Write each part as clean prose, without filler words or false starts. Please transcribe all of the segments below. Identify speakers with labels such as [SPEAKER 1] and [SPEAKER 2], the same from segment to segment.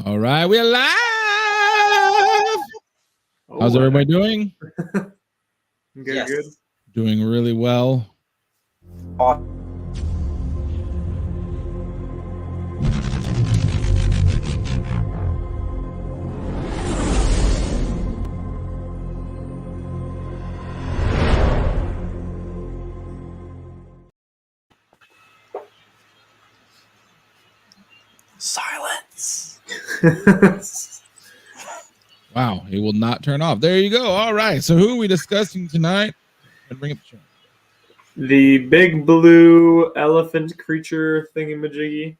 [SPEAKER 1] All right, we're live. How's everybody doing?
[SPEAKER 2] Good.
[SPEAKER 1] Doing really well.
[SPEAKER 3] Silence.
[SPEAKER 1] Wow, it will not turn off. There you go. All right. So who are we discussing tonight? Bring up the show.
[SPEAKER 2] The big blue elephant creature thingamajiggy.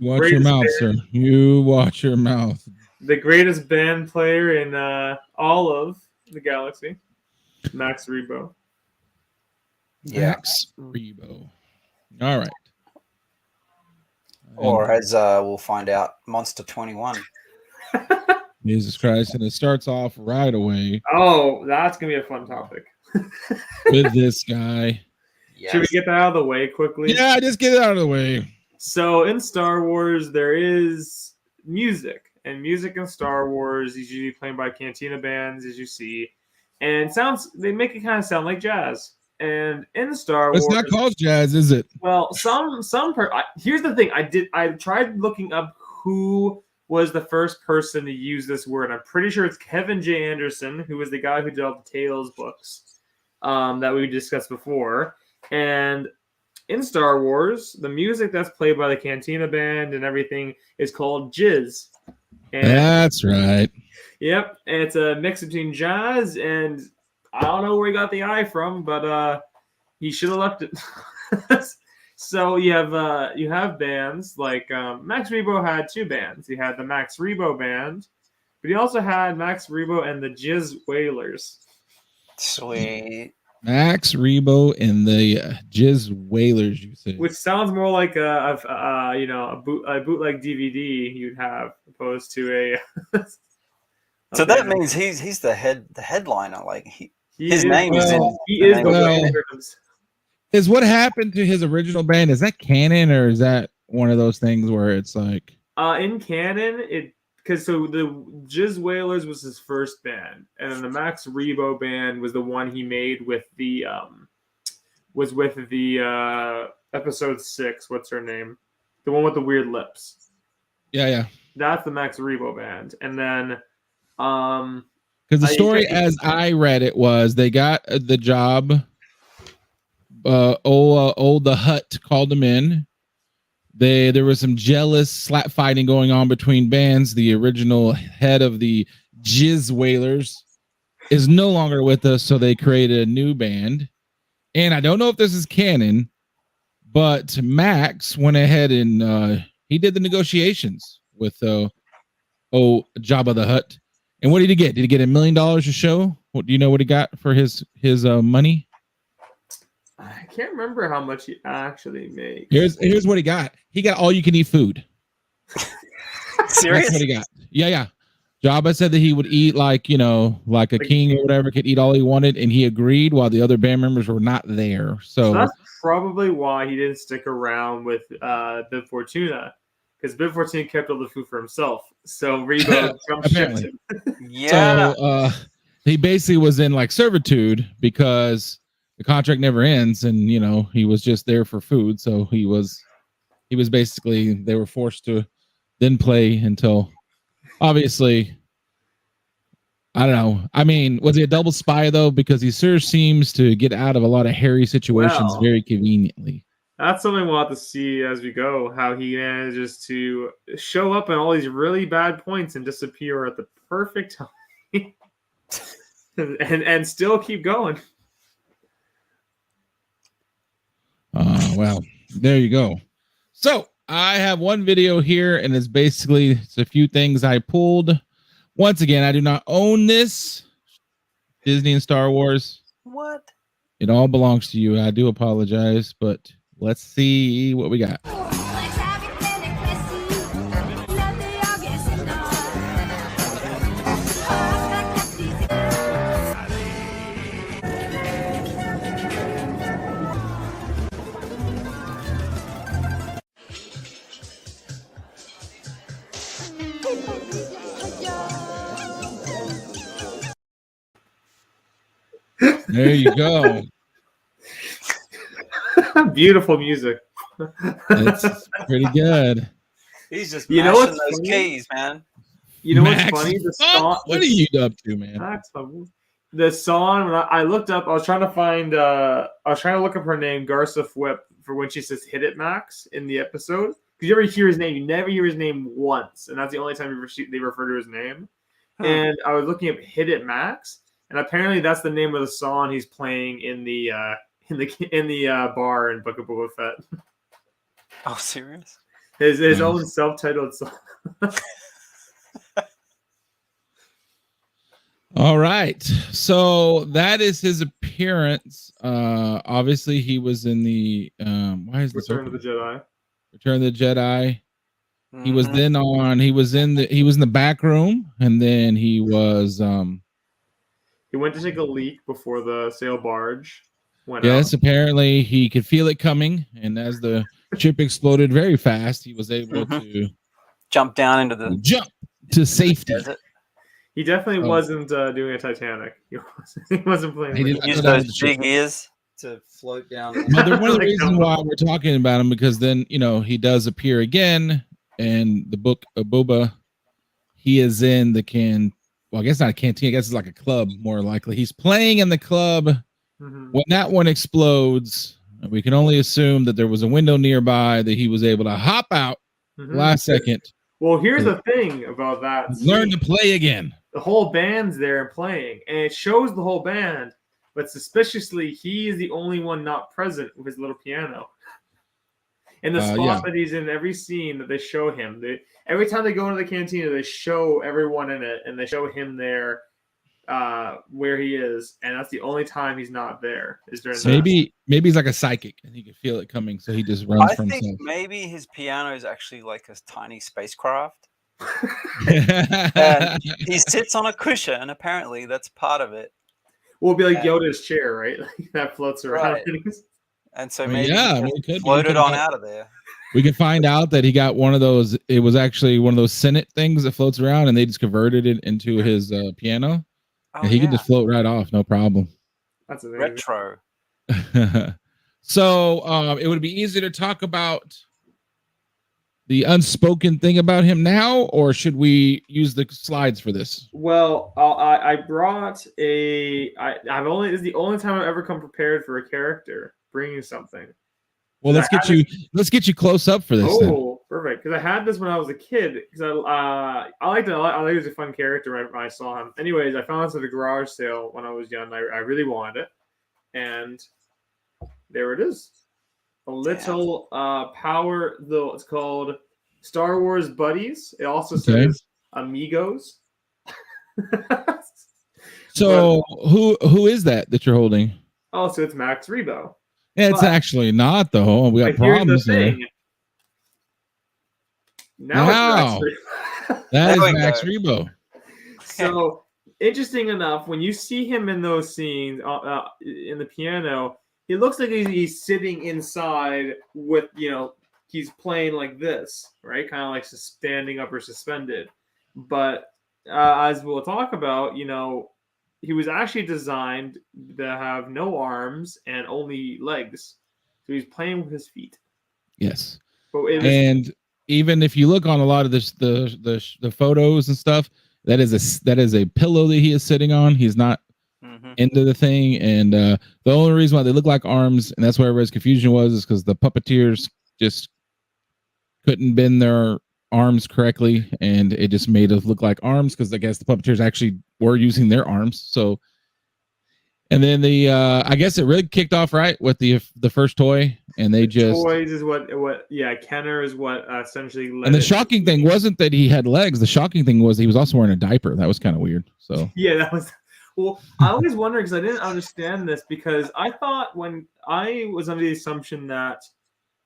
[SPEAKER 1] Watch your mouth, sir. You watch your mouth.
[SPEAKER 2] The greatest band player in all of the galaxy, Max Rebo.
[SPEAKER 1] Max Rebo. All right.
[SPEAKER 3] Or as we'll find out, Monster 21.
[SPEAKER 1] Jesus Christ. And it starts off right away.
[SPEAKER 2] Oh, that's going to be a fun topic.
[SPEAKER 1] With this guy.
[SPEAKER 3] Yes.
[SPEAKER 2] Should we get that out of the way quickly?
[SPEAKER 1] Yeah, just get it out of the way.
[SPEAKER 2] So in Star Wars, there is music. And music in Star Wars is usually played by cantina bands, as you see. And they make it kind of sound like jazz. And in Star Wars,
[SPEAKER 1] it's not called jazz, is it?
[SPEAKER 2] Well, here's the thing. I tried looking up who was the first person to use this word. I'm pretty sure it's Kevin J. Anderson, who was the guy who did all the Tales books that we discussed before. And in Star Wars, the music that's played by the Cantina Band and everything is called Jizz. And,
[SPEAKER 1] that's right.
[SPEAKER 2] Yep, and it's a mix between jazz and I don't know where he got the eye from, but he should have left it. So you have bands like Max Rebo had two bands. He had the Max Rebo band, but he also had Max Rebo and the Jizz Wailers.
[SPEAKER 3] Sweet.
[SPEAKER 1] Max Rebo and the Jizz Wailers, you say?
[SPEAKER 2] Which sounds more like a bootleg DVD you'd have opposed to a.
[SPEAKER 3] So that means he's the headliner. Like his name
[SPEAKER 2] is
[SPEAKER 1] is what happened to his original band? Is that canon, or is that one of those things where it's like
[SPEAKER 2] in canon because the Jizz Wailers was his first band, and then the Max Rebo band was the one he made with the episode 6. What's her name? The one with the weird lips.
[SPEAKER 1] Yeah.
[SPEAKER 2] That's the Max Rebo band, and then
[SPEAKER 1] because the story as I read it was they got the job. The Hut called them in. There was some jealous slap fighting going on between bands. The original head of the Jizz Wailers is no longer with us, so they created a new band. And I don't know if this is canon, but Max went ahead and he did the negotiations with Jabba the Hutt. And what did he get? Did he get $1 million a show? What do you know what he got for his money?
[SPEAKER 2] I can't remember how much he actually made.
[SPEAKER 1] Here's what he got. He got all you can eat food.
[SPEAKER 3] Serious?
[SPEAKER 1] That's what he got. Yeah. Jabba said that he would eat like a king or whatever, could eat all he wanted, and he agreed while the other band members were not there. So
[SPEAKER 2] that's probably why he didn't stick around with Bib Fortuna, because Bib Fortuna kept all the food for himself. So Rebo jumped ship him.
[SPEAKER 3] Yeah.
[SPEAKER 1] So he basically was in like servitude because the contract never ends, and he was just there for food. So he was basically, they were forced to then play until, obviously, I don't know. I mean, was he a double spy though? Because he sure seems to get out of a lot of hairy situations very conveniently.
[SPEAKER 2] That's something we'll have to see as we go, how he manages to show up in all these really bad points and disappear at the perfect time and still keep going.
[SPEAKER 1] Well, there you go. So I have one video here, and it's a few things I pulled. Once again, I do not own this. Disney and Star Wars.
[SPEAKER 3] What?
[SPEAKER 1] It all belongs to you. I do apologize, but let's see what we got. There you go.
[SPEAKER 2] Beautiful music.
[SPEAKER 1] It's pretty good.
[SPEAKER 3] He's just
[SPEAKER 2] You know
[SPEAKER 3] mashing
[SPEAKER 2] what's
[SPEAKER 3] those
[SPEAKER 2] funny?
[SPEAKER 3] keys, man.
[SPEAKER 2] You know
[SPEAKER 1] Max,
[SPEAKER 2] what's funny? The
[SPEAKER 1] fuck,
[SPEAKER 2] song.
[SPEAKER 1] what are you up to, man?
[SPEAKER 2] The song. When I looked up, I was trying to find. I was trying to look up her name, Garza Whip, for when she says "Hit It, Max" in the episode. Because you ever hear his name, you never hear his name once, and that's the only time they refer to his name. And I was looking up "Hit It, Max," and apparently that's the name of the song he's playing in the bar in Book of Boba Fett.
[SPEAKER 3] Oh, serious?
[SPEAKER 2] His own self-titled song.
[SPEAKER 1] All right. So that is his appearance. Obviously he was in the why is this
[SPEAKER 2] Return of the Jedi.
[SPEAKER 1] Return of the Jedi. He was
[SPEAKER 3] Mhm.
[SPEAKER 1] then on he was in the back room, and then he was
[SPEAKER 2] He went to take a leak before the sail barge went
[SPEAKER 1] yes,
[SPEAKER 2] out.
[SPEAKER 1] apparently he could feel it coming, and as the ship exploded very fast, he was able to
[SPEAKER 3] jump down into the
[SPEAKER 1] jump to safety.
[SPEAKER 3] desert.
[SPEAKER 2] He definitely
[SPEAKER 1] Oh.
[SPEAKER 2] wasn't doing a Titanic. He wasn't playing.
[SPEAKER 1] He
[SPEAKER 2] the
[SPEAKER 1] did not
[SPEAKER 3] Use
[SPEAKER 1] go down
[SPEAKER 3] those
[SPEAKER 1] with the ship.
[SPEAKER 3] big ears to float down.
[SPEAKER 1] Well, one of the
[SPEAKER 2] Like,
[SPEAKER 1] reasons why we're talking about him, because then he does appear again in the book of Boba. He is in the well, I guess not a canteen. I guess it's like a club, more likely. He's playing in the club.
[SPEAKER 2] Mhm.
[SPEAKER 1] When that one explodes, we can only assume that there was a window nearby that he was able to hop out last second.
[SPEAKER 2] Well, here's the thing about that.
[SPEAKER 1] Learn to play again.
[SPEAKER 2] The whole band's there and playing, and it shows the whole band, but suspiciously, he is the only one not present with his little piano. In the spot that he's in every scene that they show him, every time they go into the cantina, they show everyone in it, and they show him there, where he is, and that's the only time he's not there. Is during
[SPEAKER 1] maybe he's like a psychic and he can feel it coming, so he just runs from himself.
[SPEAKER 3] I think maybe his piano is actually like a tiny spacecraft. And he sits on a cushion, and apparently that's part of it.
[SPEAKER 2] Well, it'll be like Yoda's chair, right? Like that floats around.
[SPEAKER 3] Right. And so
[SPEAKER 1] I mean,
[SPEAKER 3] maybe
[SPEAKER 1] it could
[SPEAKER 3] floated on out of there.
[SPEAKER 1] We can find out that he got one of those. It was actually one of those Senate things that floats around, and they just converted it into his piano, and he can just float right off, no problem.
[SPEAKER 2] That's amazing.
[SPEAKER 3] Retro.
[SPEAKER 1] So it would be easier to talk about the unspoken thing about him now, or should we use the slides for this?
[SPEAKER 2] Well, I brought I've only this is the only time I've ever come prepared for a character bringing something.
[SPEAKER 1] Well, let's get you close up for this.
[SPEAKER 2] Oh,
[SPEAKER 1] then.
[SPEAKER 2] Perfect! Because I had this when I was a kid. Because I liked it. I think it was a fun character when I saw him. Anyways, I found this at a garage sale when I was young. I really wanted it, and there it is. A little power, though. It's called Star Wars Buddies. It also says Amigos.
[SPEAKER 1] So who is that you're holding?
[SPEAKER 2] Oh, so it's Max Rebo.
[SPEAKER 1] Yeah, it's actually not though. We got problems there.
[SPEAKER 2] Now
[SPEAKER 1] that is Max Rebo.
[SPEAKER 2] So interesting enough, when you see him in those scenes in the piano, he looks like he's sitting inside with, he's playing like this, right? Kind of like standing up or suspended. But as we'll talk about, he was actually designed to have no arms and only legs. So he's playing with his feet.
[SPEAKER 1] Yes. And even if you look on a lot of the photos and stuff, that is a pillow that he is sitting on. He's not into the thing, and the only reason why they look like arms, and that's where everybody's confusion was, is because the puppeteers just couldn't bend their arms correctly, and it just made it look like arms, because I guess the puppeteers actually were using their arms. So, and then I guess it really kicked off right with the first toy, and they just
[SPEAKER 2] toys is what Kenner is what essentially led.
[SPEAKER 1] And the shocking thing wasn't that he had legs. The shocking thing was he was also wearing a diaper. That was kind of weird. So
[SPEAKER 2] yeah, that was. Well, I always wondered, because I didn't understand this, because I thought, when I was under the assumption that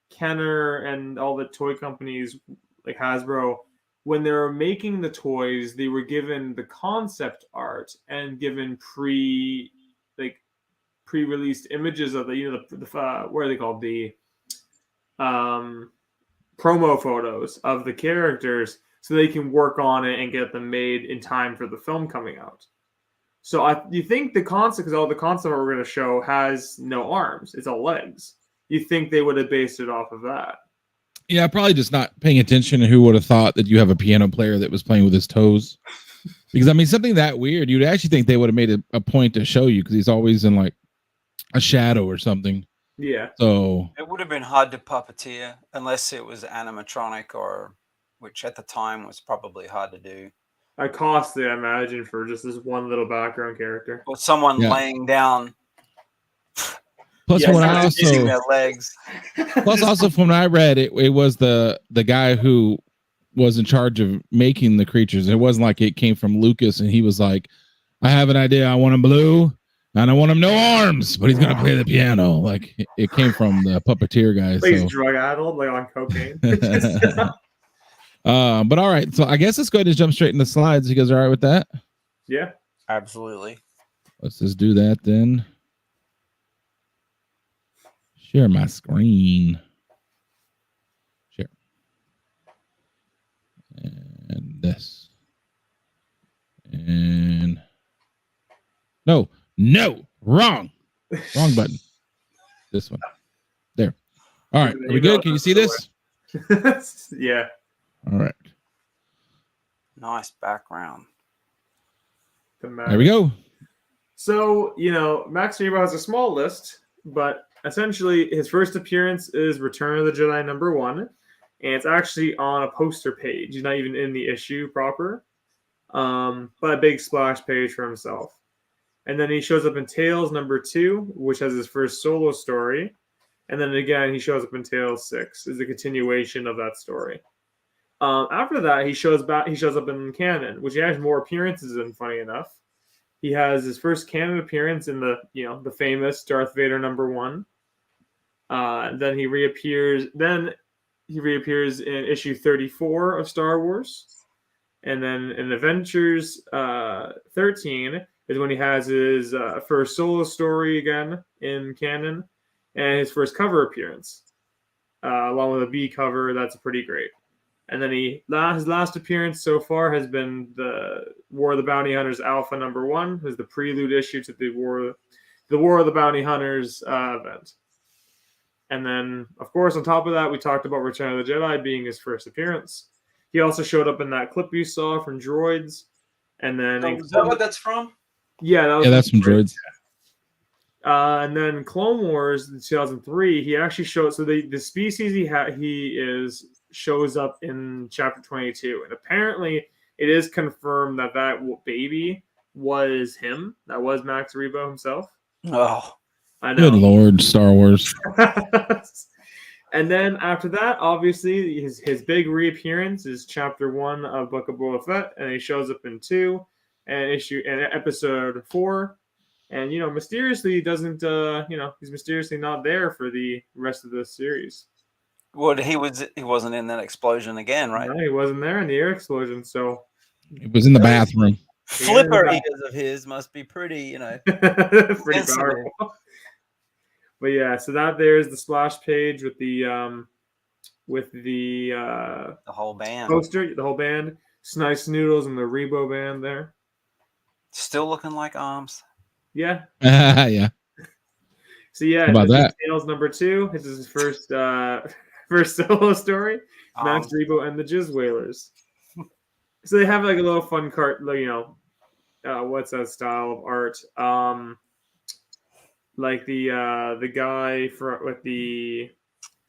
[SPEAKER 2] Kenner and all the toy companies like Hasbro, when they were making the toys, they were given the concept art and given pre-released images of the what are they called, the promo photos of the characters. so they can work on it and get them made in time for the film coming out. So you think the concept, because all the concept we're going to show has no arms, it's all legs. You think they would have based it off of that?
[SPEAKER 1] Yeah, probably just not paying attention. Who would have thought that you have a piano player that was playing with his toes? Because I mean, something that weird, you'd actually think they would have made a point to show you, because he's always in like a shadow or something.
[SPEAKER 2] Yeah.
[SPEAKER 1] So
[SPEAKER 3] it would have been hard to puppeteer unless it was animatronic, or which at the time was probably hard to do.
[SPEAKER 2] Costly, I imagine, for just this one little background character.
[SPEAKER 3] Or someone laying down.
[SPEAKER 1] Plus, when I also
[SPEAKER 3] using their legs.
[SPEAKER 1] Plus, also from what I read, it was the guy who was in charge of making the creatures. It wasn't like it came from Lucas and he was like, I have an idea. I want him blue and I want him no arms, but he's going to play the piano. Like it came from the puppeteer guy.
[SPEAKER 2] Like he's drug addled, like on cocaine.
[SPEAKER 1] But all right. So I guess let's go ahead and jump straight into the slides. You guys all right with that?
[SPEAKER 2] Yeah.
[SPEAKER 3] Absolutely.
[SPEAKER 1] Let's just do that then. Share my screen. Share. And this. And no, wrong button. This one. There. All right. Are we good? Can you see this?
[SPEAKER 2] Yeah.
[SPEAKER 1] All right.
[SPEAKER 3] Nice background.
[SPEAKER 1] There we go.
[SPEAKER 2] So, Max Rebo has a small list, but essentially his first appearance is Return of the Jedi #1, and it's actually on a poster page. He's not even in the issue proper, but a big splash page for himself. And then he shows up in Tales #2, which has his first solo story. And then again, he shows up in Tales 6, is the continuation of that story. After that, he shows up in canon, which he has more appearances in, funny enough. He has his first canon appearance in the famous Darth Vader #1. Then he reappears in issue 34 of Star Wars. And then in Adventures 13 is when he has his first solo story again in canon, and his first cover appearance, along with a B cover. That's pretty great. And then his last appearance so far has been the War of the Bounty Hunters Alpha #1, who's the prelude issue to the War of the Bounty Hunters event. And then, of course, on top of that, we talked about Return of the Jedi being his first appearance. He also showed up in that clip you saw from Droids. And then
[SPEAKER 3] is that what that's from?
[SPEAKER 2] Yeah,
[SPEAKER 1] that's from Droids.
[SPEAKER 2] And then Clone Wars in 2003, he actually showed. So the species he shows up in chapter 22, and apparently it is confirmed that baby was him. That was Max Rebo himself.
[SPEAKER 3] Oh,
[SPEAKER 2] I know.
[SPEAKER 1] Good Lord, Star Wars.
[SPEAKER 2] And then after that, obviously his big reappearance is chapter 1 of Book of Boba Fett, and he shows up in 2 and episode 4. And mysteriously he doesn't. He's mysteriously not there for the rest of the series.
[SPEAKER 3] Well, he wasn't in that explosion again, right?
[SPEAKER 2] No, he wasn't there in the air explosion. So
[SPEAKER 1] it was in the bathroom.
[SPEAKER 3] Flipper ears of his must be pretty,
[SPEAKER 2] pretty powerful. But yeah, so there's the splash page with the
[SPEAKER 3] whole band
[SPEAKER 2] poster, the whole band, Snice Noodles and the Rebo band there.
[SPEAKER 3] Still looking like arms.
[SPEAKER 2] Yeah.
[SPEAKER 1] Yeah.
[SPEAKER 2] So yeah,
[SPEAKER 1] how about that?
[SPEAKER 2] Tales #2. This is his first solo story. Max Rebo and the Jizz Whalers. So they have like a little fun cart, what's that style of art? Like the guy with the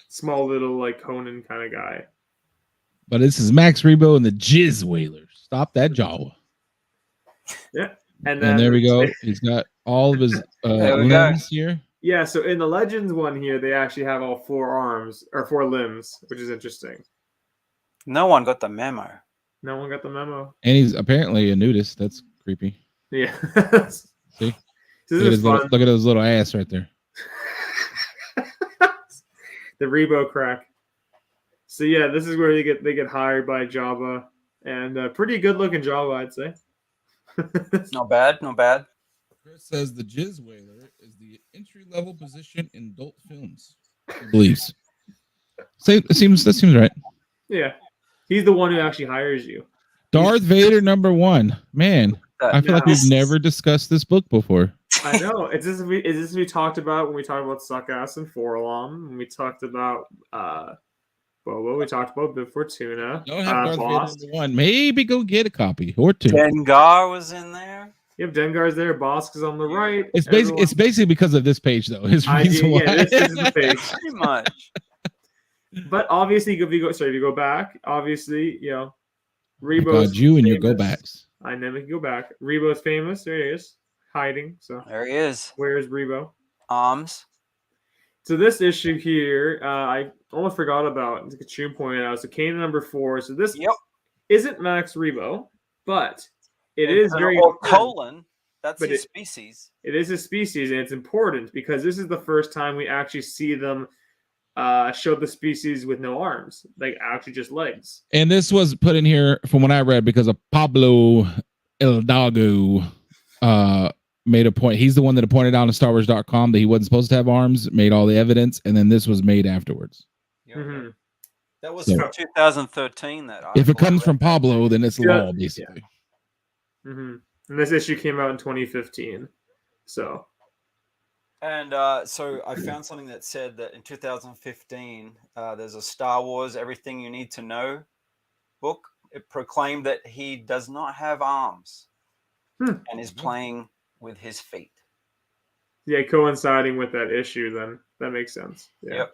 [SPEAKER 2] small little like Conan kind of guy.
[SPEAKER 1] But this is Max Rebo and the Jizz Whalers. Stop that jaw.
[SPEAKER 2] Yeah. And
[SPEAKER 1] there we go. He's got all of his limbs here.
[SPEAKER 2] Yeah, so in the Legends one here, they actually have all 4 arms or 4 limbs, which is interesting.
[SPEAKER 3] No one got the memo.
[SPEAKER 2] No one got the memo.
[SPEAKER 1] And he's apparently a nudist. That's creepy.
[SPEAKER 2] Yeah.
[SPEAKER 1] See?
[SPEAKER 2] So
[SPEAKER 1] look at his little ass right there.
[SPEAKER 2] The Rebo crack. So yeah, this is where they get hired by Jabba, and pretty good looking Jabba, I'd say.
[SPEAKER 3] Not bad.
[SPEAKER 1] Chris says the Jizz Whaler is the entry-level position in adult films. He believes. That seems right.
[SPEAKER 2] Yeah. He's the one who actually hires you.
[SPEAKER 1] Darth Vader #1. Man, I feel like we've never discussed this book before.
[SPEAKER 2] I know. Is this we talked about when we talked about Suckass and Ortolan, when we talked about Boba, we talked about Bib Fortuna.
[SPEAKER 1] Don't have Darth Vader #1. Maybe go get a copy or two.
[SPEAKER 3] Dengar was in there.
[SPEAKER 2] Yep, Dengar's there. Bosk is on the right.
[SPEAKER 1] It's basically because of this page, though. His reason why.
[SPEAKER 2] Yeah, this is the page.
[SPEAKER 3] Pretty much.
[SPEAKER 2] But obviously, if you go back, obviously, Rebo's
[SPEAKER 1] you and your go backs.
[SPEAKER 2] I never go back. Rebo's famous. There he is, hiding. So
[SPEAKER 3] there he is.
[SPEAKER 2] Where's Rebo?
[SPEAKER 3] Arms.
[SPEAKER 2] So this issue here, I almost forgot about. As Kachoon pointed out, so Kanan #4. So this isn't Max Rebo, but it is very
[SPEAKER 3] Ortolan. That's his species.
[SPEAKER 2] It is his species, and it's important because this is the first time we actually see them show the species with no arms, like actually just legs.
[SPEAKER 1] And this was put in here from what I read because of Pablo Eldago made a point. He's the one that pointed out on StarWars.com that he wasn't supposed to have arms, made all the evidence, and then this was made afterwards.
[SPEAKER 2] Mm-hmm.
[SPEAKER 3] That was from 2013. That
[SPEAKER 1] if it comes from Pablo, then it's law, basically.
[SPEAKER 2] Yeah. Mm-hmm. And this issue came out in 2015. So.
[SPEAKER 3] And so I found something that said that in 2015, there's a Star Wars Everything You Need to Know book. It proclaimed that he does not have arms and is playing with his feet.
[SPEAKER 2] Yeah, coinciding with that issue, then that makes sense. Yeah.
[SPEAKER 3] Yep.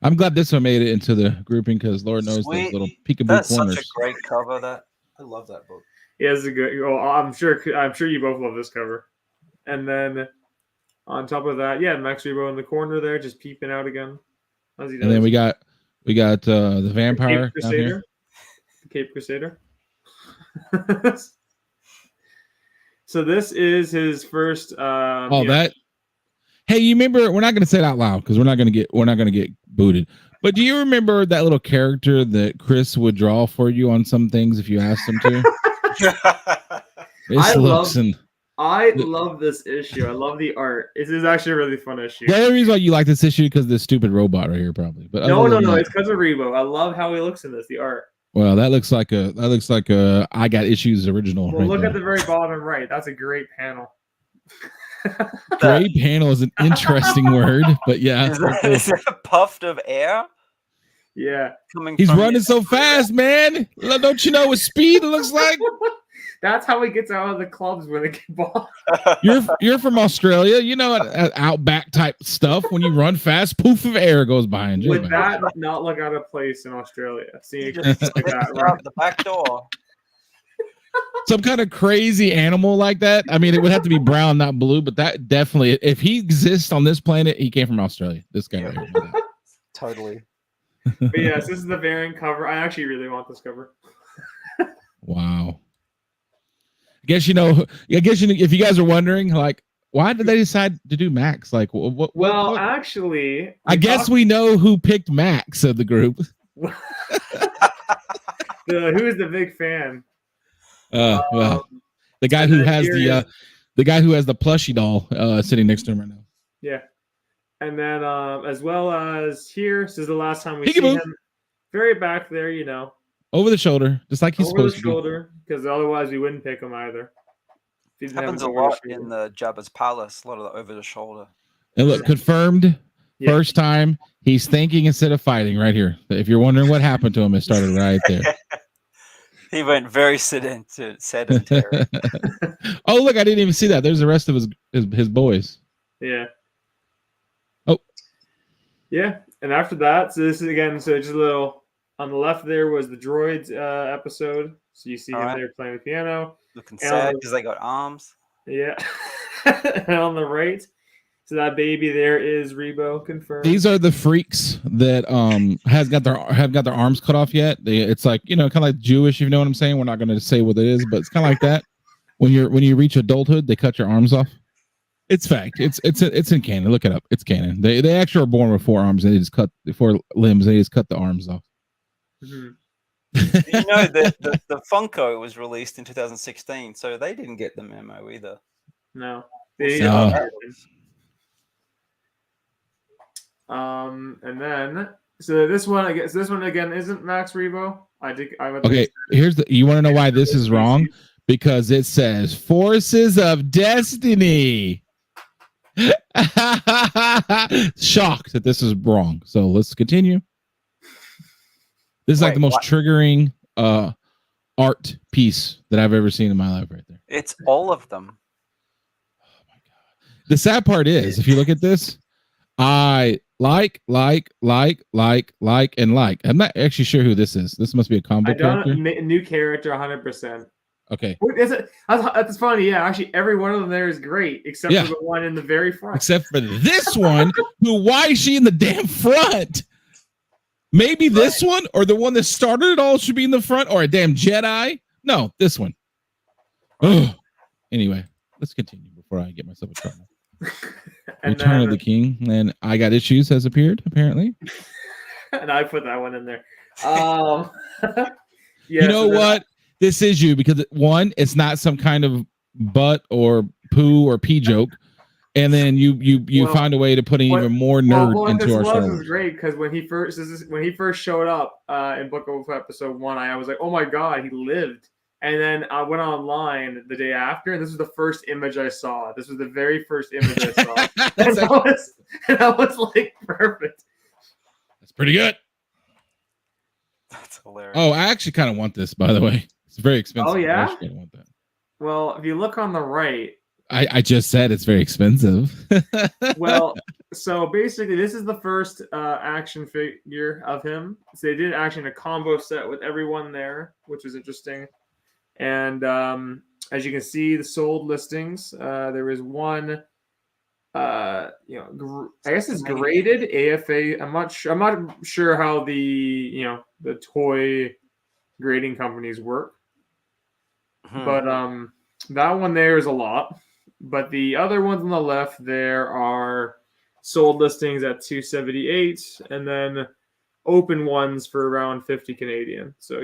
[SPEAKER 1] I'm glad this one made it into the grouping because Lord knows those little peekaboo
[SPEAKER 3] That's
[SPEAKER 1] corners.
[SPEAKER 3] Such a great cover. I love that book.
[SPEAKER 2] Yeah, it's a good. Well, I'm sure you both love this cover. And then on top of that, Max Rebo in the corner there, just peeping out again. As he does.
[SPEAKER 1] And then we got the vampire
[SPEAKER 2] Cape
[SPEAKER 1] down here.
[SPEAKER 2] Cape Crusader. So this is his first.
[SPEAKER 1] Hey, you remember? We're not going to say it out loud because we're not going to get booted. But do you remember that little character that Chris would draw for you on some things if you asked him to?
[SPEAKER 2] I love this issue. I love the art. This is actually a really fun issue.
[SPEAKER 1] The only reason why you like this issue because this stupid robot right here, probably. But
[SPEAKER 2] no, it's because of Rebo. I love how he looks in this. The art.
[SPEAKER 1] Well, that looks like a I Got Issues original.
[SPEAKER 2] Well, look at the very bottom right. That's a great panel.
[SPEAKER 1] Great panel is an interesting word, but yeah.
[SPEAKER 3] Is that puffed of air?
[SPEAKER 2] Yeah.
[SPEAKER 1] He's running so fast, man. Don't you know what speed it looks like?
[SPEAKER 2] That's how he gets out of the clubs when they get ball.
[SPEAKER 1] You're from Australia. You know, outback type stuff. When you run fast, poof of air goes behind you.
[SPEAKER 2] Would that not look out of place in Australia? Seeing like that, right?
[SPEAKER 3] The back door.
[SPEAKER 1] Some kind of crazy animal like that. I mean, it would have to be brown, not blue, but that definitely, if he exists on this planet, he came from Australia. This guy right here.
[SPEAKER 3] Totally.
[SPEAKER 2] But yes, this is the variant cover. I actually really want this cover.
[SPEAKER 1] Wow. I guess if you guys are wondering, like, why did they decide to do Max? Like, what?
[SPEAKER 2] Actually,
[SPEAKER 1] I guess we know who picked Max of the group.
[SPEAKER 2] Who's the big fan?
[SPEAKER 1] Well, the guy who has the plushie doll sitting next to him right now.
[SPEAKER 2] Yeah, and then as well as here, this is the last time we see him. Very back there,
[SPEAKER 1] over the shoulder, just like he's supposed to.
[SPEAKER 2] Over the shoulder, because otherwise we wouldn't pick him either.
[SPEAKER 3] Happens a lot in the Jabba's palace. A lot of the over the shoulder.
[SPEAKER 1] And look, confirmed. Yeah. First time he's thinking instead of fighting. Right here. If you're wondering what happened to him, it started right there.
[SPEAKER 3] He went very sedentary.
[SPEAKER 1] Oh, look, I didn't even see that. There's the rest of his boys.
[SPEAKER 2] Yeah.
[SPEAKER 1] Oh.
[SPEAKER 2] Yeah. And after that, so this is again, so just a little on the left there was the droids episode. So you see him there playing the piano.
[SPEAKER 3] Looking sad because they got arms.
[SPEAKER 2] Yeah. And on the right, so that baby there is Rebo, confirmed.
[SPEAKER 1] These are the freaks that have got their arms cut off yet. It's like, kind of like Jewish, you know what I'm saying? We're not going to say what it is, but it's kind of like that. When you reach adulthood, they cut your arms off. It's fact. It's in canon. Look it up. It's canon. They actually are born with 4 arms and they just cut 4 limbs. They just cut the arms off.
[SPEAKER 2] Mm-hmm.
[SPEAKER 3] The Funko was released in 2016, so they didn't get the memo either.
[SPEAKER 2] No. And then so this one again isn't Max Rebo.
[SPEAKER 1] Okay, here's the. You want to know why this is wrong? Because it says Forces of Destiny. Shocked that this is wrong. So let's continue. This is like the most triggering art piece that I've ever seen in my life, right there.
[SPEAKER 3] It's all of them.
[SPEAKER 1] Oh my god! The sad part is, if you look at this, I like. I'm not actually sure who this is. This must be a comic character.
[SPEAKER 2] New character, 100%.
[SPEAKER 1] Okay.
[SPEAKER 2] That's funny. Yeah, actually, every one of them there is great, except for the one in the very front.
[SPEAKER 1] Except for this one, why is she in the damn front? Maybe this one, or the one that started it all should be in the front, or a damn Jedi. No, this one. Oh. Anyway, let's continue before I get myself in trouble. Return of the King, and I Got Issues has appeared, apparently.
[SPEAKER 2] And I put that one in there.
[SPEAKER 1] You know what? This is you, because one, it's not some kind of butt or poo or pee joke, and then you find a way to put even more nerd into our show.
[SPEAKER 2] This is great because when he first showed up in Book of Episode 1, I was like, oh my god, he lived. And then I went online the day after, and this was the first image I saw. This was the very first image I saw. and I was like, perfect.
[SPEAKER 1] That's pretty good.
[SPEAKER 3] That's hilarious.
[SPEAKER 1] Oh, I actually kind of want this, by the way. It's very expensive.
[SPEAKER 2] Oh, yeah?
[SPEAKER 1] I actually want that.
[SPEAKER 2] Well, if you look on the right...
[SPEAKER 1] I just said it's very expensive.
[SPEAKER 2] Well, so basically, this is the first action figure of him. So they did it actually in a combo set with everyone there, which was interesting. And as you can see, the sold listings, there is one... I guess it's graded AFA. I'm not sure how the toy grading companies work, but that one there is a lot. But the other ones on the left there are sold listings at $278, and then open ones for around 50 Canadian. So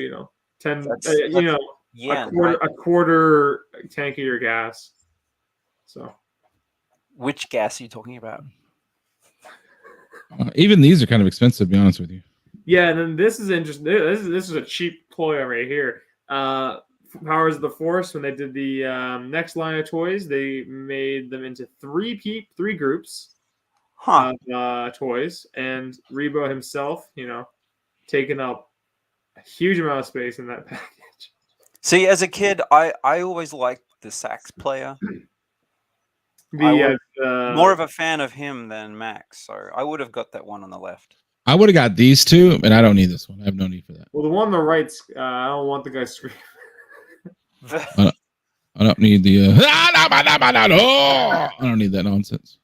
[SPEAKER 2] 10, a quarter tank of your gas. So.
[SPEAKER 3] Which gas are you talking about?
[SPEAKER 1] Even these are kind of expensive, to be honest with you.
[SPEAKER 2] Yeah, and then this is interesting. This is a cheap ploy right here. Powers of the Force, when they did the next line of toys, they made them into three groups of toys, and Rebo himself, taking up a huge amount of space in that package.
[SPEAKER 3] See, as a kid, I always liked the sax player. More of a fan of him than Max, so I would have got that one on the left.
[SPEAKER 1] I would have got these two, and I don't need this one. I have no need for that.
[SPEAKER 2] Well, the one on the right's, I don't want the guy screaming.
[SPEAKER 1] I don't need the. I don't need that nonsense.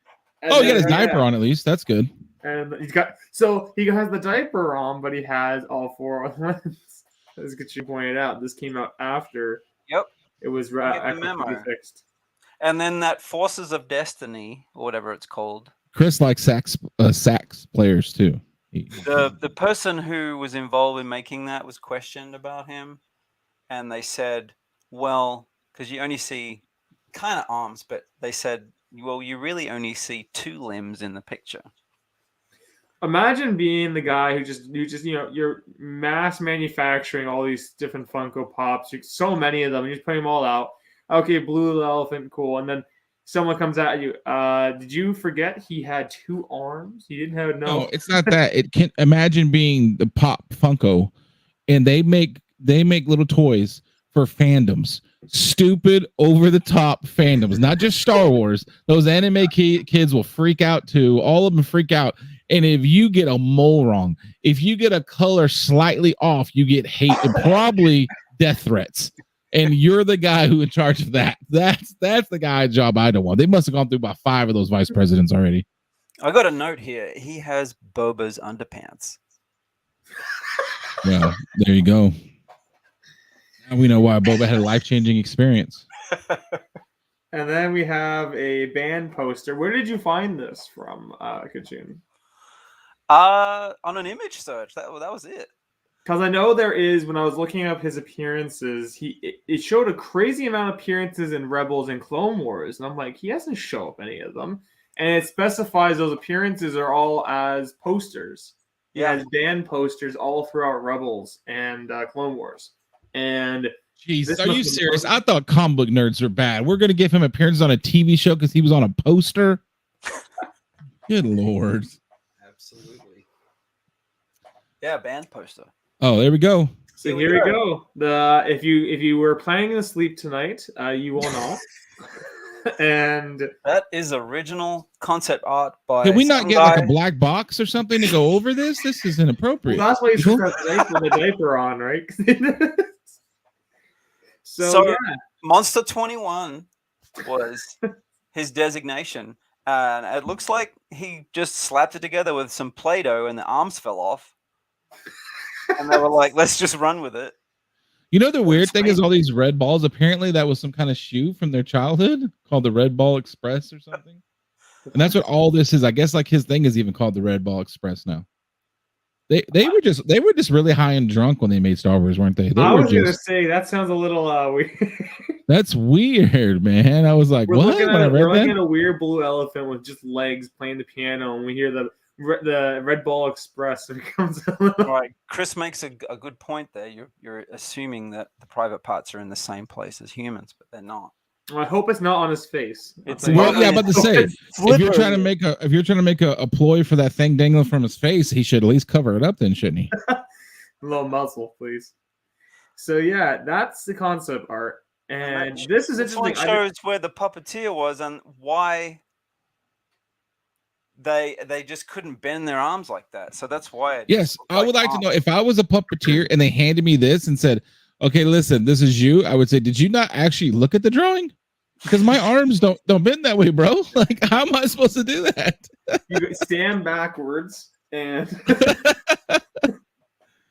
[SPEAKER 1] And he got his diaper on at least. That's good.
[SPEAKER 2] And he has the diaper on, but he has all four ones. As Kachi pointed out, this came out after.
[SPEAKER 3] Yep.
[SPEAKER 2] It was actually fixed.
[SPEAKER 3] And then that Forces of Destiny, or whatever it's called.
[SPEAKER 1] Chris likes sax players too.
[SPEAKER 3] The person who was involved in making that was questioned about him, and they said, well, because you only see kind of arms, but they said, well, you really only see two limbs in the picture.
[SPEAKER 2] Imagine being the guy who just you're mass manufacturing all these different Funko Pops, so many of them, you just put them all out. Okay, blue elephant, cool. And then someone comes at you. Did you forget he had two arms? He didn't have
[SPEAKER 1] No, it's not that. It can't imagine being the Pop Funko, and they make little toys for fandoms. Stupid, over the top fandoms, not just Star Wars. Those anime kids will freak out too. All of them freak out. And if you get a mole wrong, if you get a color slightly off, you get hate and probably death threats. And you're the guy who in charge of that. That's the guy's job I don't want. They must have gone through about 5 of those vice presidents already.
[SPEAKER 3] I got a note here. He has Boba's underpants.
[SPEAKER 1] Well, there you go. Now we know why Boba had a life-changing experience.
[SPEAKER 2] And then we have a band poster. Where did you find this from, Kachun?
[SPEAKER 3] On an image search. That was it.
[SPEAKER 2] Because I know there is, when I was looking up his appearances, it showed a crazy amount of appearances in Rebels and Clone Wars. And I'm like, he hasn't shown up any of them. And it specifies those appearances are all as posters. He has band posters all throughout Rebels and Clone Wars. And
[SPEAKER 1] jeez, are you serious? I thought comic book nerds were bad. We're gonna give him appearances on a TV show because he was on a poster. Good Lord.
[SPEAKER 3] Absolutely. Yeah, band poster.
[SPEAKER 1] Oh, there we go.
[SPEAKER 2] So here we go. If you were planning to sleep tonight, you will not. And
[SPEAKER 3] that is original concept art by.
[SPEAKER 1] Can we not get like a black box or something to go over this? This is inappropriate.
[SPEAKER 2] Well, that's why you should have the diaper on, right? So yeah.
[SPEAKER 3] Monster 21 was his designation, and it looks like he just slapped it together with some Play-Doh, and the arms fell off. And they were like, "Let's just run with it."
[SPEAKER 1] You know, the weird thing is all these red balls, apparently that was some kind of shoe from their childhood called the Red Ball Express or something. And that's what all this is. I guess like his thing is even called the Red Ball Express now. They were just really high and drunk when they made Star Wars, weren't they?
[SPEAKER 2] I was gonna say that sounds a little weird.
[SPEAKER 1] That's weird, man. I was like,
[SPEAKER 2] we're
[SPEAKER 1] what?
[SPEAKER 2] looking at a weird blue elephant with just legs playing the piano, and we hear the Red Ball Express and it comes out.
[SPEAKER 3] Right. Chris makes a good point there. You're assuming that the private parts are in the same place as humans, but they're not.
[SPEAKER 2] Well, I hope it's not on his face.
[SPEAKER 1] Well, yeah, about to say if you're trying to make a ploy for that thing dangling from his face, he should at least cover it up, then, shouldn't he?
[SPEAKER 2] A little muzzle, please. So yeah, that's the concept art, and this is interesting.
[SPEAKER 3] This one shows where the puppeteer was and why they just couldn't bend their arms like that. So that's why.
[SPEAKER 1] Yes, I would like to know if I was a puppeteer and they handed me this and said, "Okay, listen, this is you." I would say, "Did you not actually look at the drawing? Because my arms don't bend that way, bro. Like, how am I supposed to do that?"
[SPEAKER 2] You stand backwards and.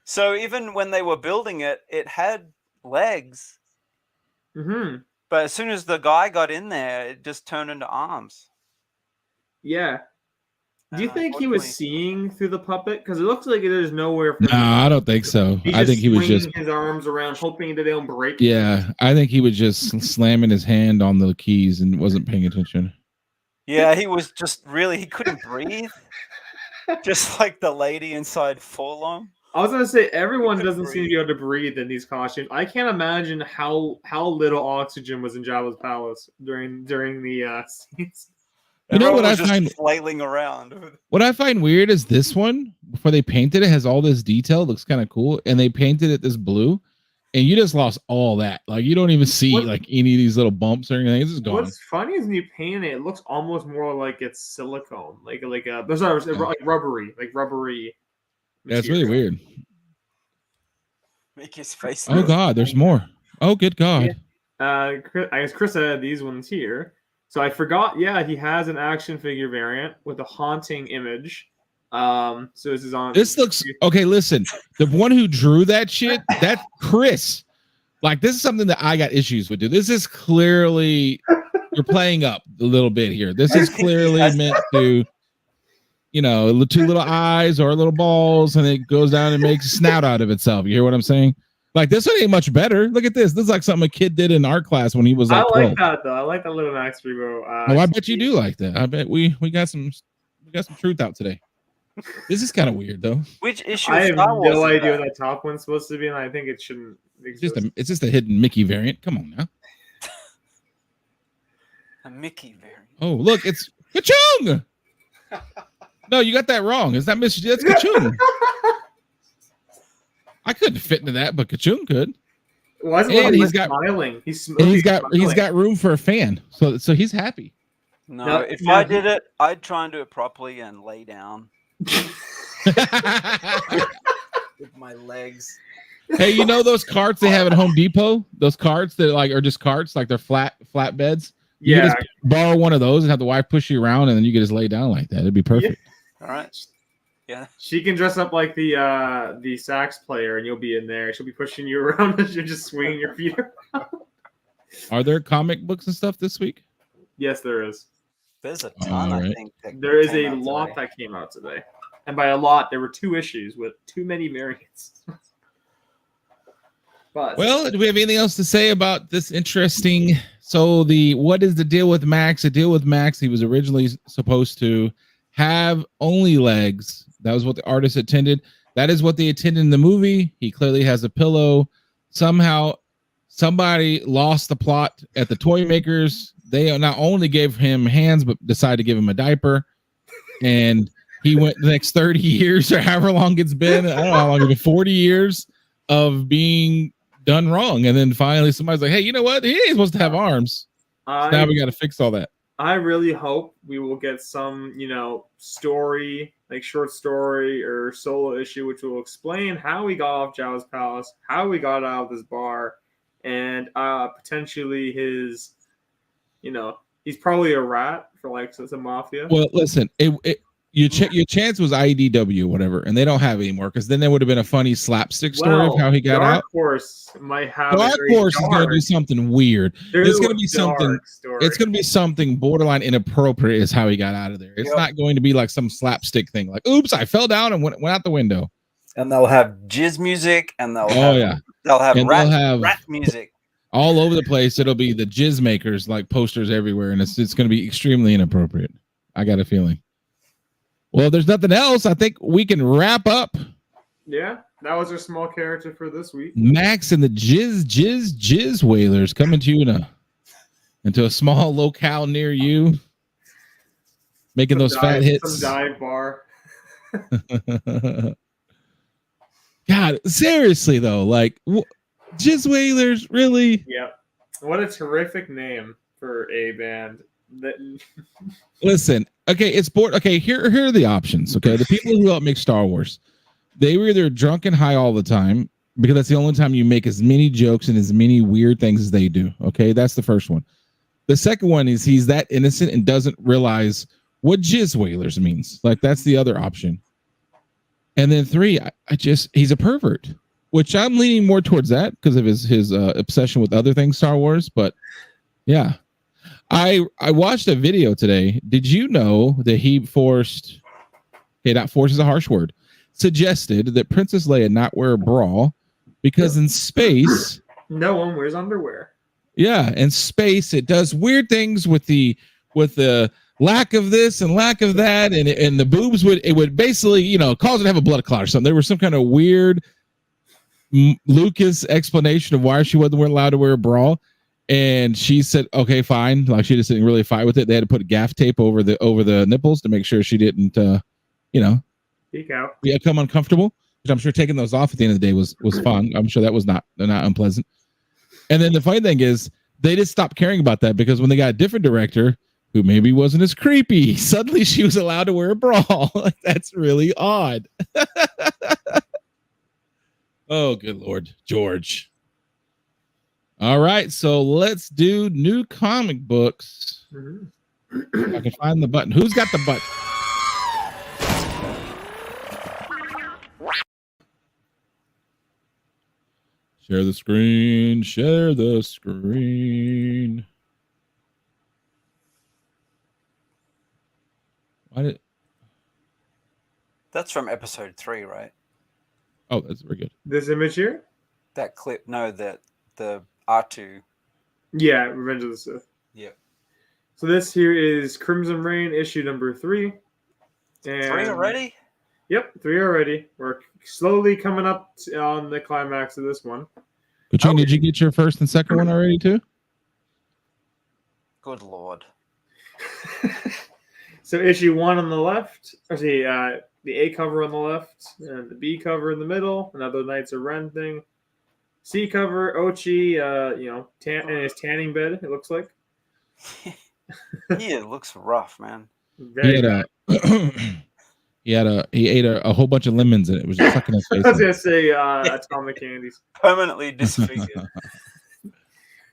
[SPEAKER 3] So even when they were building it, it had legs.
[SPEAKER 2] Mm-hmm.
[SPEAKER 3] But as soon as the guy got in there, it just turned into arms.
[SPEAKER 2] Yeah. Do you think he was seeing through the puppet? Because it looks like there's nowhere.
[SPEAKER 1] No, I don't think so. I think he was just
[SPEAKER 2] his arms around, hoping that they don't break.
[SPEAKER 1] Yeah, I think he was just slamming his hand on the keys and wasn't paying attention.
[SPEAKER 3] Yeah, he was just he couldn't breathe. Just like the lady inside Forlong.
[SPEAKER 2] I was gonna say everyone doesn't seem to be able to breathe in these costumes. I can't imagine how little oxygen was in Jabba's palace during the scenes.
[SPEAKER 1] You know what I find
[SPEAKER 3] flailing around.
[SPEAKER 1] What I find weird is this one, before they painted it, has all this detail. It looks kind of cool, and they painted it this blue, and you just lost all that. Like you don't even see like any of these little bumps or anything. It's just gone.
[SPEAKER 2] What's funny is when you paint it, it looks almost more like it's silicone, like rubbery.
[SPEAKER 1] Yeah, it's really weird.
[SPEAKER 3] Make his face.
[SPEAKER 1] Oh God, there's more. Oh, good God.
[SPEAKER 2] I guess Chris had these ones here. So I forgot. Yeah, he has an action figure variant with a haunting image. So this is on.
[SPEAKER 1] This looks okay. Listen, the one who drew that shit, that's Chris. Like this is something that I got issues with. Dude, this is clearly you're playing up a little bit here. This is clearly meant to. You know, two little eyes or little balls, and it goes down and makes a snout out of itself. You hear what I'm saying? Like this one ain't much better. Look at this. This is like something a kid did in art class when he was like 12.
[SPEAKER 2] I like that though. I like that little Max Rebo.
[SPEAKER 1] Oh, I bet you do like that. I bet we got some truth out today. This is kind of weird though.
[SPEAKER 3] Which issue?
[SPEAKER 2] I have no idea what that top one's supposed to be, and I think it shouldn't exist.
[SPEAKER 1] It's just a hidden Mickey variant. Come on now.
[SPEAKER 3] A Mickey variant.
[SPEAKER 1] Oh, look, it's Ka-chung! No, you got that wrong. It's not Mr. That's Ka-chung. I couldn't fit into that, but Ka-chung could.
[SPEAKER 2] And he's smiling. He's
[SPEAKER 1] got room for a fan, so he's happy.
[SPEAKER 3] No, if I did it, I'd try and do it properly and lay down with my legs.
[SPEAKER 1] Hey, you know those carts they have at Home Depot? Those carts that are just carts, like they're flat beds. You can just borrow one of those and have the wife push you around, and then you can just lay down like that. It'd be perfect.
[SPEAKER 3] Yeah. All right. Yeah.
[SPEAKER 2] She can dress up like the sax player, and you'll be in there. She'll be pushing you around as you're just swinging your feet around.
[SPEAKER 1] Are there comic books and stuff this week?
[SPEAKER 2] Yes, there is.
[SPEAKER 3] There's a ton, I think.
[SPEAKER 2] There is a lot that came out today. And by a lot, there were 2 issues with too many variants. But
[SPEAKER 1] well, do we have anything else to say about this interesting? So what is the deal with Max? The deal with Max, he was originally supposed to have only legs, That was what the artist intended. That is what they intended in the movie. He clearly has a pillow. Somehow, somebody lost the plot at the toy makers. They not only gave him hands, but decided to give him a diaper. And he went the next 30 years or however long it's been. I don't know how long it's been, 40 years of being done wrong. And then finally somebody's like, hey, you know what? He ain't supposed to have arms. So now we got to fix all that.
[SPEAKER 2] I really hope we will get some, story, like short story or solo issue, which will explain how he got off Jabba's palace, how he got out of this bar, and potentially his, he's probably a rat for like some mafia.
[SPEAKER 1] Well, listen, your chance was IDW or whatever, and they don't have it anymore because then there would have been a funny slapstick story of how he got out.
[SPEAKER 2] Dark Horse might have.
[SPEAKER 1] Dark Horse is going to do something weird. It's going to be something.
[SPEAKER 2] Story.
[SPEAKER 1] It's going to be something borderline inappropriate. Is how he got out of there. It's not going to be like some slapstick thing, like "Oops, I fell down and went out the window."
[SPEAKER 3] And they'll have jizz music, and they'll have rat music
[SPEAKER 1] all over the place. It'll be the jizz makers, like posters everywhere, and it's going to be extremely inappropriate. I got a feeling. Well, if there's nothing else, I think we can wrap up.
[SPEAKER 2] Yeah, that was our small character for this week.
[SPEAKER 1] Max and the Jizz Whalers coming to you into a small locale near you, making those fat hits.
[SPEAKER 2] Some dive bar.
[SPEAKER 1] God, seriously though, like Jizz Whalers, really?
[SPEAKER 2] Yeah. What a terrific name for a band.
[SPEAKER 1] Listen, okay, it's bored. Okay, here are the options. Okay, the people who help make Star Wars, they were either drunk and high all the time because that's the only time you make as many jokes and as many weird things as they do. Okay, that's the first one. The second one is he's that innocent and doesn't realize what Jizz Whalers means. Like that's the other option. And then three, he's a pervert, which I'm leaning more towards that because of his obsession with other things Star Wars. But yeah. I watched a video today. Did you know that he not forced is a harsh word, suggested that Princess Leia not wear a bra because in space
[SPEAKER 2] no one wears underwear.
[SPEAKER 1] Yeah, in space it does weird things with the lack of this and lack of that, and the boobs would basically cause it to have a blood clot or something. There was some kind of weird Lucas explanation of why she wasn't allowed to wear a bra. And she said, okay, fine. Like she just didn't really fight with it. They had to put gaff tape over the nipples to make sure she didn't,
[SPEAKER 2] peek out.
[SPEAKER 1] Yeah, come uncomfortable. Which I'm sure taking those off at the end of the day was fun. I'm sure that was not unpleasant. And then the funny thing is, they just stopped caring about that because when they got a different director who maybe wasn't as creepy, suddenly she was allowed to wear a bra. Like that's really odd. Oh, good Lord, George. All right, so let's do new comic books. If I can find the button. Who's got the button? Share the screen. Share the screen.
[SPEAKER 3] That's from episode 3, right?
[SPEAKER 1] Oh, that's very good.
[SPEAKER 2] This image here?
[SPEAKER 3] That clip. No, the R2.
[SPEAKER 2] Yeah, Revenge of the Sith.
[SPEAKER 3] Yep.
[SPEAKER 2] So this here is Crimson Reign issue number 3. And
[SPEAKER 3] 3 already?
[SPEAKER 2] Yep, 3 already. We're slowly coming up on the climax of this one.
[SPEAKER 1] Katrina, did you get your first and second one already too?
[SPEAKER 3] Good Lord.
[SPEAKER 2] So issue 1 on the left, the A cover on the left, and the B cover in the middle, another Knights of Ren thing. C cover, Ochi, in his tanning bed, it looks like.
[SPEAKER 3] Yeah, it looks rough, man.
[SPEAKER 1] He ate a whole bunch of lemons and it was just sucking his face.
[SPEAKER 2] I was gonna say atomic candies.
[SPEAKER 3] Permanently disfigured.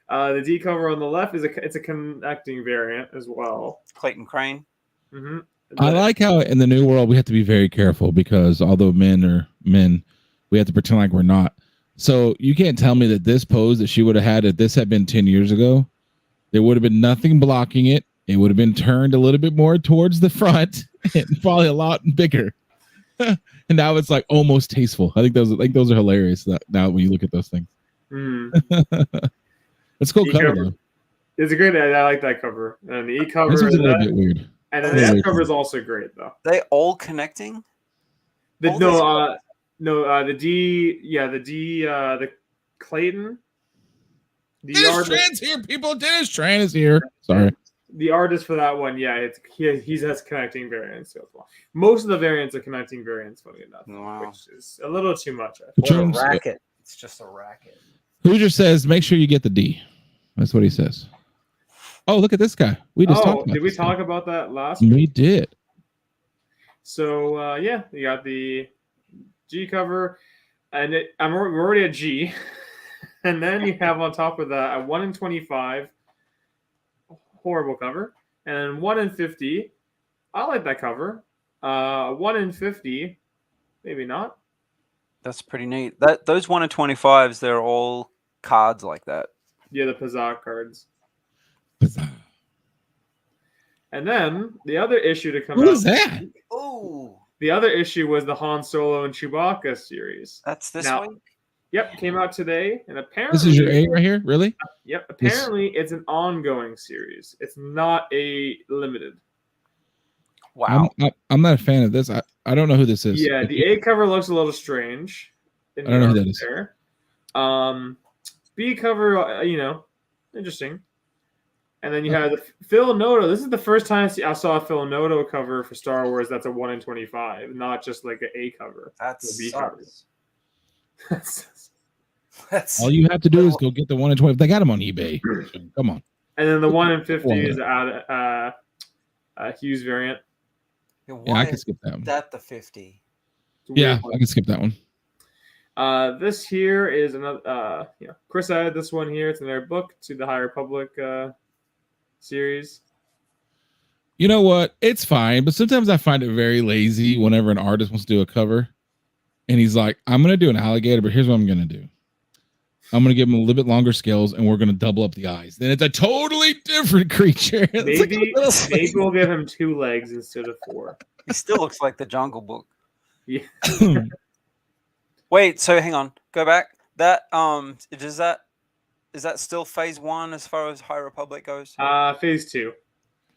[SPEAKER 2] The D cover on the left it's a connecting variant as well.
[SPEAKER 3] Clayton Crane.
[SPEAKER 2] Mm-hmm.
[SPEAKER 1] I like how in the new world we have to be very careful because although men are men, we have to pretend like we're not. So you can't tell me that this pose that she would have had if this had been 10 years ago, there would have been nothing blocking it. It would have been turned a little bit more towards the front and probably a lot bigger. And now it's like almost tasteful. I think those are hilarious now when you look at those things. It's a cool cover though.
[SPEAKER 2] It's a great. I like that cover. And the E cover
[SPEAKER 1] is a little bit weird.
[SPEAKER 2] And then the F cover is also great though.
[SPEAKER 3] They all connecting?
[SPEAKER 2] The
[SPEAKER 3] All
[SPEAKER 2] the the Clayton. The
[SPEAKER 1] Dennis
[SPEAKER 2] artist,
[SPEAKER 1] Tran's here, people. Dennis Tran is here. Sorry.
[SPEAKER 2] the artist for that one, yeah, he has connecting variants as well. Most of the variants are connecting variants, funny enough,
[SPEAKER 3] Wow.
[SPEAKER 2] which is a little too much. I
[SPEAKER 3] What a
[SPEAKER 1] Jones-
[SPEAKER 3] racket. It's just a racket.
[SPEAKER 1] Hoosier says, make sure you get the D. That's what he says. Oh, look at this guy. We just talked about
[SPEAKER 2] did we
[SPEAKER 1] this
[SPEAKER 2] talk
[SPEAKER 1] guy.
[SPEAKER 2] about that last
[SPEAKER 1] We
[SPEAKER 2] week?
[SPEAKER 1] did.
[SPEAKER 2] So yeah, you got the G cover, and we're already at G, and then you have on top of that a 1 in 25 horrible cover, and 1 in 50. I like that cover. 1 in 50, maybe not.
[SPEAKER 3] That's pretty neat. Those 1 in 25s, they're all cards like that.
[SPEAKER 2] Yeah, the Pazak cards. And then the other issue to come
[SPEAKER 1] What
[SPEAKER 2] out.
[SPEAKER 1] is that?
[SPEAKER 3] Oh,
[SPEAKER 2] The other issue was the Han Solo and Chewbacca series.
[SPEAKER 3] that's this
[SPEAKER 2] Now-
[SPEAKER 3] week.
[SPEAKER 2] Yep, came out today, and apparently
[SPEAKER 1] This is your A right here? Really?
[SPEAKER 2] Yep, apparently it's an ongoing series. It's not a limited.
[SPEAKER 3] Wow.
[SPEAKER 1] I'm not a fan of this. I don't know who this is.
[SPEAKER 2] Yeah, the A cover looks a little strange.
[SPEAKER 1] I don't know who that is.
[SPEAKER 2] There. B cover, interesting. And then you have the Phil Noto. This is the first time I saw a Phil Noto cover for Star Wars that's a 1 in 25, not just like an A cover.
[SPEAKER 3] That's
[SPEAKER 2] B cover.
[SPEAKER 3] That's
[SPEAKER 1] All you have to do is go get the 1 in 20. They got them on eBay. Come on.
[SPEAKER 2] And then the 1 in 50
[SPEAKER 1] Well,
[SPEAKER 2] is a Hughes variant.
[SPEAKER 1] Yeah, I can skip that one.
[SPEAKER 3] That the 50.
[SPEAKER 2] It's a weird
[SPEAKER 1] Yeah,
[SPEAKER 2] one.
[SPEAKER 1] I can skip that one.
[SPEAKER 2] This here is another. Chris added this one here. It's in their book to the High Republic series.
[SPEAKER 1] You know what? It's fine, but sometimes I find it very lazy whenever an artist wants to do a cover and he's like, I'm going to do an alligator, but here's what I'm going to do. I'm going to give him a little bit longer scales and we're going to double up the eyes. Then it's a totally different creature. It's like a little
[SPEAKER 2] Maybe we'll give him 2 legs instead of 4.
[SPEAKER 3] He still looks like the Jungle Book.
[SPEAKER 2] Yeah.
[SPEAKER 3] Wait, so hang on. Go back. That is that still phase 1 as far as High Republic goes?
[SPEAKER 2] Phase 2.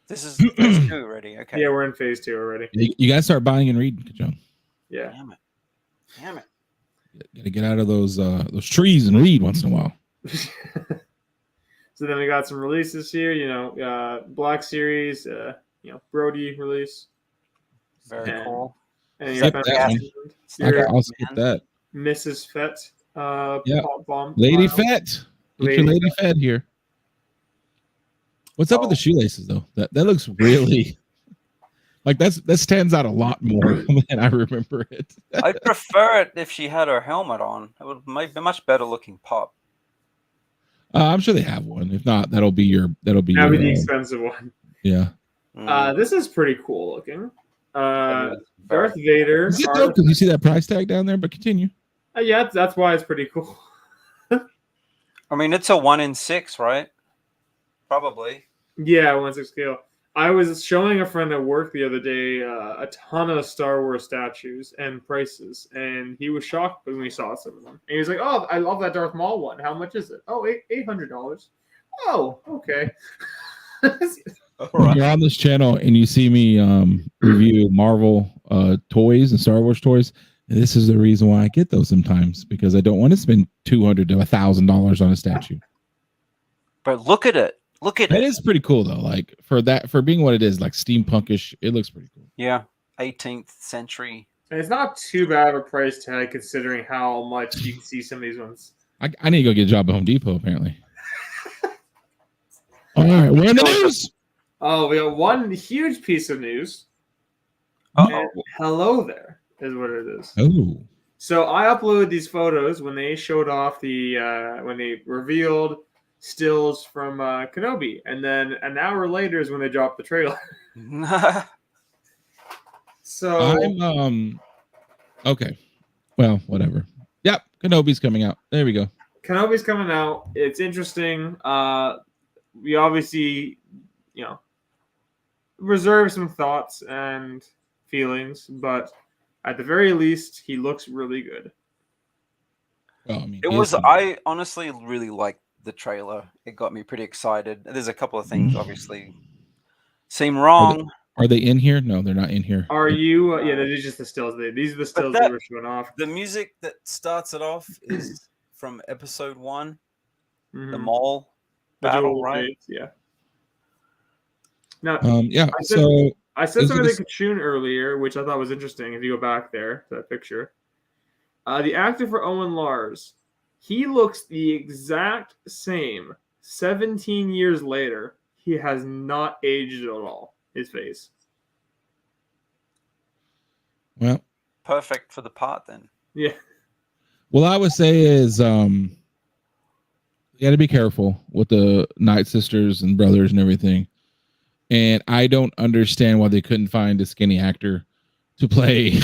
[SPEAKER 3] This is phase 2 already. Okay.
[SPEAKER 2] Yeah, we're in phase 2 already.
[SPEAKER 1] You got to start buying and reading, John.
[SPEAKER 2] Yeah.
[SPEAKER 3] Damn it.
[SPEAKER 1] Got to get out of those trees and read once in a while.
[SPEAKER 2] So then we got some releases here. Black Series. Brody release.
[SPEAKER 3] Very
[SPEAKER 2] And-
[SPEAKER 3] cool.
[SPEAKER 2] And
[SPEAKER 1] Skip
[SPEAKER 2] your
[SPEAKER 1] that one.
[SPEAKER 2] your
[SPEAKER 1] I'll skip that.
[SPEAKER 2] Mrs. Fett.
[SPEAKER 1] Yeah.
[SPEAKER 2] Pop bomb.
[SPEAKER 1] Lady
[SPEAKER 2] Wow.
[SPEAKER 1] Fett. Get
[SPEAKER 2] Lady
[SPEAKER 1] your Lady Fett here. What's up with the shoelaces though? That looks really like that stands out a lot more than I remember it.
[SPEAKER 3] I'd prefer it if she had her helmet on. It would make a much better looking pop.
[SPEAKER 1] I'm sure they have one. If not, that'll be
[SPEAKER 2] That'd be
[SPEAKER 1] your,
[SPEAKER 2] the expensive one.
[SPEAKER 1] yeah.
[SPEAKER 2] This is pretty cool looking.
[SPEAKER 3] Very-
[SPEAKER 2] Darth Vader.
[SPEAKER 1] Is it though? Because you see that price tag down there, but continue.
[SPEAKER 2] Yeah, that's why it's pretty cool.
[SPEAKER 3] I mean, it's a 1 in 6, right? Probably.
[SPEAKER 2] Yeah, 1/6 scale. I was showing a friend at work the other day a ton of Star Wars statues and prices, and he was shocked when we saw some of them. And he was like, "Oh, I love that Darth Maul one. How much is it? Oh, $800. Oh, okay."
[SPEAKER 1] If you're on this channel and you see me review Marvel toys and Star Wars toys, this is the reason why I get those sometimes, because I don't want to spend $200 to $1,000 on a statue.
[SPEAKER 3] But look at it. Look at
[SPEAKER 1] That
[SPEAKER 3] it.
[SPEAKER 1] is pretty cool though. Like for being what it is, like steampunkish, it looks pretty cool.
[SPEAKER 3] Yeah. 18th century.
[SPEAKER 2] And it's not too bad of a price tag considering how much you can see some of these ones.
[SPEAKER 1] I need to go get a job at Home Depot apparently. All right, we're in the news.
[SPEAKER 2] Oh, we got one huge piece of news.
[SPEAKER 3] Uh-oh.
[SPEAKER 2] And hello there is what it is.
[SPEAKER 1] Oh,
[SPEAKER 2] So I uploaded these photos when they showed off when they revealed stills from Kenobi, and then an hour later is when they dropped the trailer. So
[SPEAKER 1] I'm okay. Well, whatever. Yep, Kenobi's coming out. There we go.
[SPEAKER 2] Kenobi's coming out. It's interesting. We obviously, reserve some thoughts and feelings, but at the very least, he looks really good.
[SPEAKER 1] Well, I mean,
[SPEAKER 3] I honestly really liked the trailer. It got me pretty excited. There's a couple of things obviously seem wrong,
[SPEAKER 1] Are they in here? No, they're not in here.
[SPEAKER 2] Are you? Yeah, that is just the stills. These are the stills they were showing off.
[SPEAKER 3] The music that starts it off is from episode 1, the
[SPEAKER 2] Mhm.
[SPEAKER 3] mall
[SPEAKER 2] The
[SPEAKER 3] battle,
[SPEAKER 2] dual
[SPEAKER 3] right?
[SPEAKER 2] fates, yeah. Now,
[SPEAKER 1] Yeah.
[SPEAKER 2] I said,
[SPEAKER 1] So
[SPEAKER 2] I said
[SPEAKER 1] is it
[SPEAKER 2] something
[SPEAKER 1] a-
[SPEAKER 2] to Kachun earlier, which I thought was interesting. If you go back there to that picture, the actor for Owen Lars, he looks the exact same 17 years later. He has not aged at all. His face.
[SPEAKER 1] well,
[SPEAKER 3] Perfect for the part then.
[SPEAKER 2] Yeah.
[SPEAKER 1] what I would say is you got to be careful with the Night Sisters and brothers and everything. And I don't understand why they couldn't find a skinny actor to play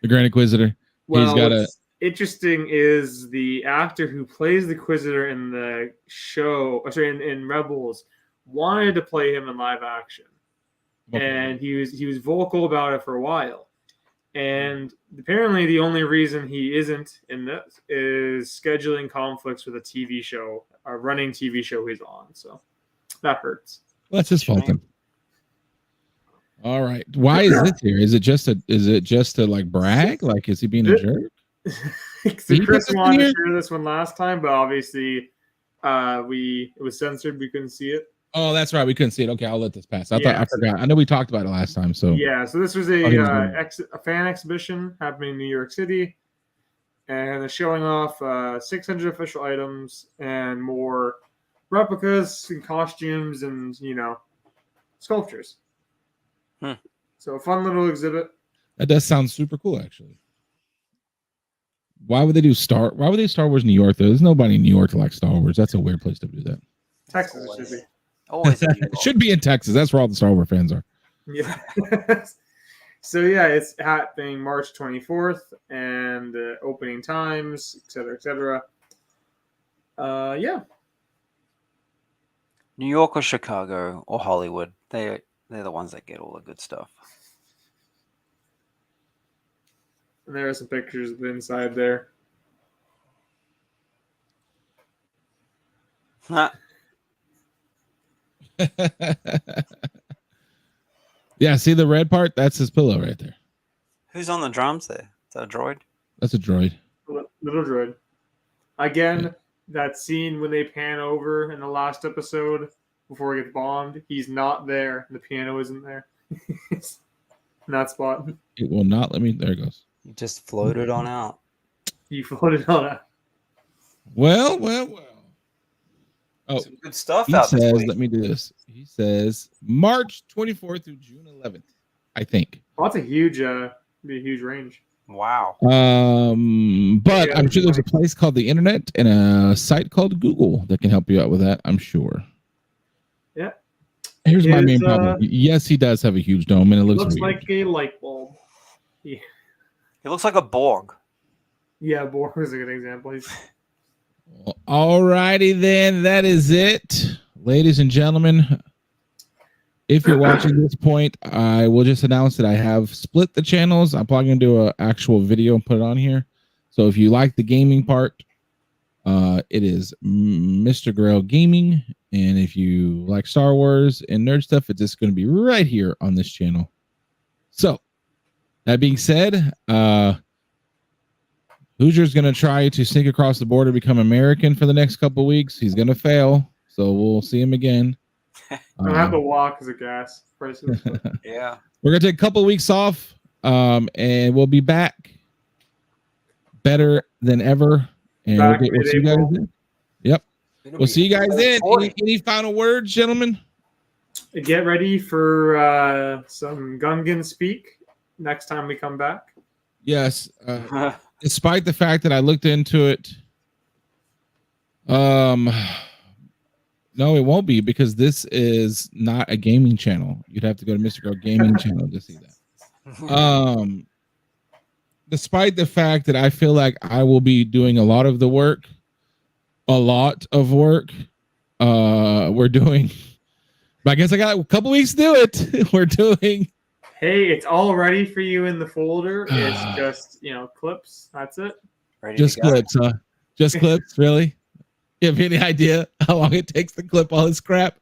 [SPEAKER 1] the Grand Inquisitor.
[SPEAKER 2] Well,
[SPEAKER 1] He's got
[SPEAKER 2] what's interesting is the actor who plays the Inquisitor in the show, in Rebels, wanted to play him in live action, and he was vocal about it for a while. And apparently, the only reason he isn't in this is scheduling conflicts with a TV show, a running TV show he's on. So that hurts.
[SPEAKER 1] Well, that's his fault then. All right. Why is this here? Is it just to like brag? Like, is he being a jerk?
[SPEAKER 2] So Chris wanted to share this one last time, but obviously it was censored. We couldn't see it.
[SPEAKER 1] Oh, that's right. We couldn't see it. Okay, I'll let this pass. I forgot. I know we talked about it last time. So
[SPEAKER 2] yeah, so this was a fan exhibition happening in New York City, and they're showing off 600 official items and more replicas and costumes and sculptures. So a fun little exhibit.
[SPEAKER 1] That does sound super cool, actually. Why would they do Star Wars New York though? There's nobody in New York that likes Star Wars. That's a weird place to do that.
[SPEAKER 2] Texas it should be.
[SPEAKER 3] Always
[SPEAKER 1] It should be in Texas. That's where all the Star Wars fans are.
[SPEAKER 2] Yeah. So yeah, it's happening March 24th, and opening times, etc., etc. Yeah.
[SPEAKER 3] New York or Chicago or Hollywood. They're the ones that get all the good stuff.
[SPEAKER 2] And there are some pictures of the inside there.
[SPEAKER 1] Yeah, see the red part? That's his pillow right there.
[SPEAKER 3] Who's on the drums there? Is that a droid?
[SPEAKER 1] That's a droid.
[SPEAKER 2] Little droid. Again, that scene when they pan over in the last episode before he gets bombed, he's not there. The piano isn't there. In that spot.
[SPEAKER 1] It will not let me. There it goes.
[SPEAKER 3] You just floated on out.
[SPEAKER 2] You floated on it.
[SPEAKER 1] Well. Oh,
[SPEAKER 3] some good stuff
[SPEAKER 1] he
[SPEAKER 3] out
[SPEAKER 1] says,
[SPEAKER 3] this week.
[SPEAKER 1] let me do this. He says March 24th through June 11th, I think.
[SPEAKER 2] Well, that's a huge range.
[SPEAKER 3] Wow.
[SPEAKER 1] But I'm sure there's a place called the internet and a site called Google that can help you out with that. I'm sure.
[SPEAKER 2] Yeah.
[SPEAKER 1] Here's my main problem. Yes, he does have a huge dome, and it looks weird.
[SPEAKER 2] Like a light bulb. Yeah.
[SPEAKER 3] It looks like a Borg.
[SPEAKER 2] Yeah, Borg is a good example.
[SPEAKER 1] Well, all righty then. That is it, ladies and gentlemen. If you're watching this point, I will just announce that I have split the channels. I'm probably going to do an actual video and put it on here. So if you like the gaming part, it is MrGarrell Gaming. And if you like Star Wars and nerd stuff, it's just going to be right here on this channel. So that being said, Hoosier's going to try to sneak across the border, become American for the next couple of weeks. He's going to fail. So we'll see him again.
[SPEAKER 2] I'll have to walk as a gas prices.
[SPEAKER 3] Yeah.
[SPEAKER 1] We're going to take a couple of weeks off, and we'll be back better than ever. And we'll see you guys then. Yep. We'll see you guys then. Any final words, gentlemen?
[SPEAKER 2] Get ready for some Gungan speak next time we come back.
[SPEAKER 1] Yes. Despite the fact that I looked into it, no, it won't be, because this is not a gaming channel. You'd have to go to MrGarrell Gaming channel to see that. Despite the fact that I feel like I will be doing a lot of work, we're doing, but I guess I got a couple weeks to do it. We're doing.
[SPEAKER 2] Hey, it's all ready for you in the folder. It's just, clips. That's it.
[SPEAKER 1] Just clips, huh? Just clips, really? You have any idea how long it takes to clip all this crap?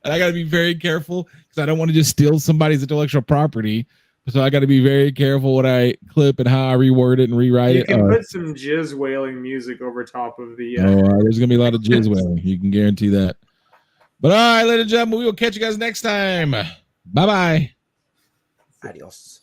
[SPEAKER 1] And I got to be very careful because I don't want to just steal somebody's intellectual property. So I got to be very careful what I clip and how I reword it and rewrite
[SPEAKER 2] You
[SPEAKER 1] it.
[SPEAKER 2] can put some jizz wailing music over top of the.
[SPEAKER 1] There's gonna be a lot of jizz wailing. You can guarantee that. But all right, ladies and gentlemen, we will catch you guys next time. Bye bye.
[SPEAKER 3] Adios.